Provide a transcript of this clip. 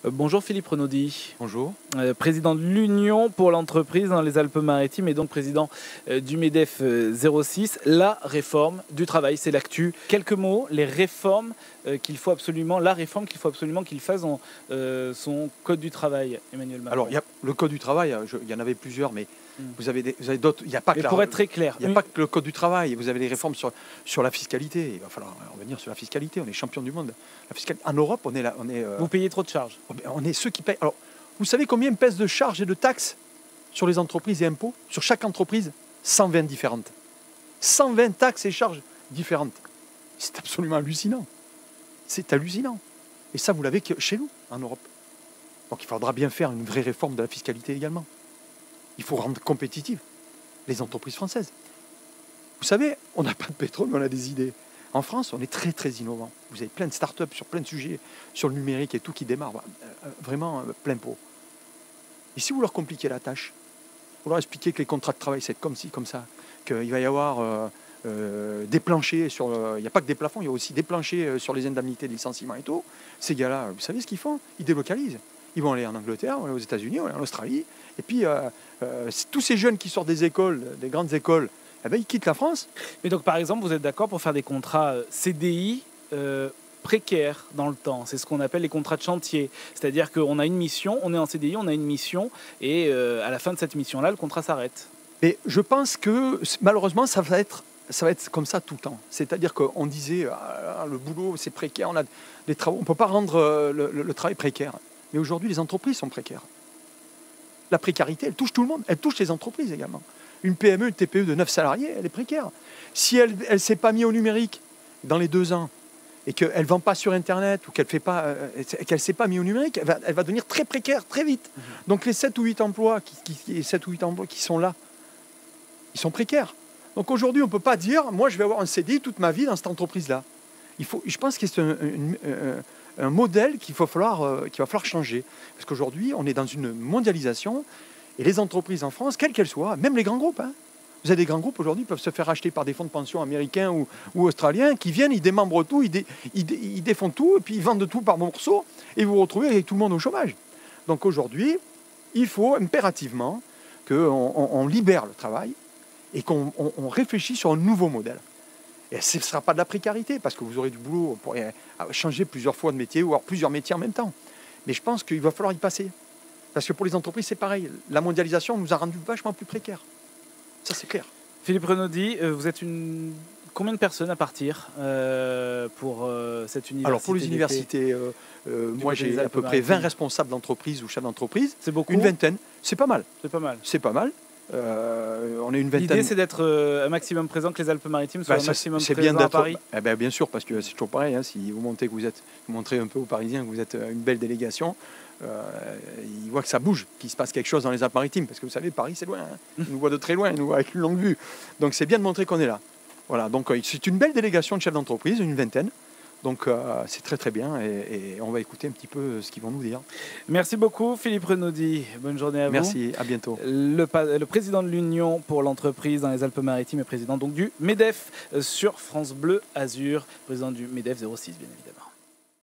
Bonjour Philippe Renaudy. Bonjour. Président de l'Union pour l'entreprise dans les Alpes-Maritimes et donc président du MEDEF 06. La réforme du travail, c'est l'actu. Quelques mots, les réformes qu'il faut absolument, la réforme qu'il faut absolument qu'il fasse dans son code du travail, Emmanuel Macron. Alors, il y a le code du travail, il y en avait plusieurs, mais vous avez d'autres. Il n'y a pas que pour être très clair, il n'y a pas que le code du travail. Vous avez des réformes sur la fiscalité. Il va falloir revenir sur la fiscalité. On est champion du monde. La fiscalité en Europe, on est là. Vous payez trop de charges. On est ceux qui payent. Alors, vous savez combien pèsent de charges et de taxes sur les entreprises et impôts? Sur chaque entreprise, 120 différentes. 120 taxes et charges différentes. C'est absolument hallucinant. C'est hallucinant. Et ça, vous l'avez chez nous, en Europe. Donc il faudra bien faire une vraie réforme de la fiscalité également. Il faut rendre compétitives les entreprises françaises. Vous savez, on n'a pas de pétrole, mais on a des idées. En France, on est très très innovant. Vous avez plein de start-up sur plein de sujets, sur le numérique et tout qui démarre vraiment plein pot. Et si vous leur compliquez la tâche, vous leur expliquez que les contrats de travail, c'est comme ci, comme ça, qu'il va y avoir des planchers sur... Il n'y a pas que des plafonds, il y a aussi des planchers sur les indemnités de licenciement et tout. Ces gars-là, vous savez ce qu'ils font? Ils délocalisent. Ils vont aller en Angleterre, vont aller aux États-Unis, vont aller en Australie. Et puis, tous ces jeunes qui sortent des écoles, des grandes écoles, eh ben, ils quittent la France. Mais donc, par exemple, vous êtes d'accord pour faire des contrats CDI précaires dans le temps? C'est ce qu'on appelle les contrats de chantier. C'est-à-dire qu'on a une mission, on est en CDI, on a une mission, et à la fin de cette mission-là, le contrat s'arrête. Mais je pense que, malheureusement, ça va être comme ça tout le temps. C'est-à-dire qu'on disait, le boulot, c'est précaire, on a des travaux, on ne peut pas rendre le travail précaire. Mais aujourd'hui, les entreprises sont précaires. La précarité, elle touche tout le monde. Elle touche les entreprises également. Une PME, une TPE de 9 salariés, elle est précaire. Si elle ne s'est pas mise au numérique dans les 2 ans et qu'elle ne vend pas sur Internet ou qu'elle ne s'est pas mise au numérique, elle va devenir très précaire, très vite. Donc les 7 ou 8 emplois qui sont là, ils sont précaires. Donc aujourd'hui, on ne peut pas dire, moi je vais avoir un CDI toute ma vie dans cette entreprise-là. Je pense que c'est un modèle qu'il va falloir changer. Parce qu'aujourd'hui, on est dans une mondialisation et les entreprises en France, quelles qu'elles soient, même les grands groupes, hein, vous avez des grands groupes aujourd'hui qui peuvent se faire acheter par des fonds de pension américains ou australiens qui viennent, ils démembrent tout, ils défont tout et puis ils vendent tout par morceaux et vous vous retrouvez avec tout le monde au chômage. Donc aujourd'hui, il faut impérativement qu'on libère le travail et qu'on réfléchisse sur un nouveau modèle. Et ce ne sera pas de la précarité, parce que vous aurez du boulot pour changer plusieurs fois de métier ou avoir plusieurs métiers en même temps. Mais je pense qu'il va falloir y passer. Parce que pour les entreprises, c'est pareil. La mondialisation nous a rendus vachement plus précaires. Ça, c'est clair. Philippe Renaudy, vous êtes combien de personnes à partir pour cette université? Alors pour les universités, moi j'ai à peu près 20 responsables d'entreprise ou chefs d'entreprise. C'est beaucoup? Une vingtaine. C'est pas mal. C'est pas mal. C'est pas mal. On est une vingtaine. L'idée, c'est d'être un maximum présent, que les Alpes-Maritimes soient un maximum présents à Paris. Bien sûr, parce que c'est toujours pareil. Hein, si vous montez, vous montrez un peu aux Parisiens que vous êtes une belle délégation, ils voient que ça bouge, qu'il se passe quelque chose dans les Alpes-Maritimes. Parce que vous savez, Paris, c'est loin. Hein. Ils nous voient de très loin, ils nous voient avec une longue vue. Donc c'est bien de montrer qu'on est là. Voilà, donc c'est une belle délégation de chefs d'entreprise, une vingtaine. Donc c'est très très bien et on va écouter un petit peu ce qu'ils vont nous dire. Merci beaucoup Philippe Renaudy, bonne journée à vous. Merci, à bientôt. Le président de l'Union pour l'entreprise dans les Alpes-Maritimes et président donc du MEDEF sur France Bleu Azur, président du MEDEF 06 bien évidemment.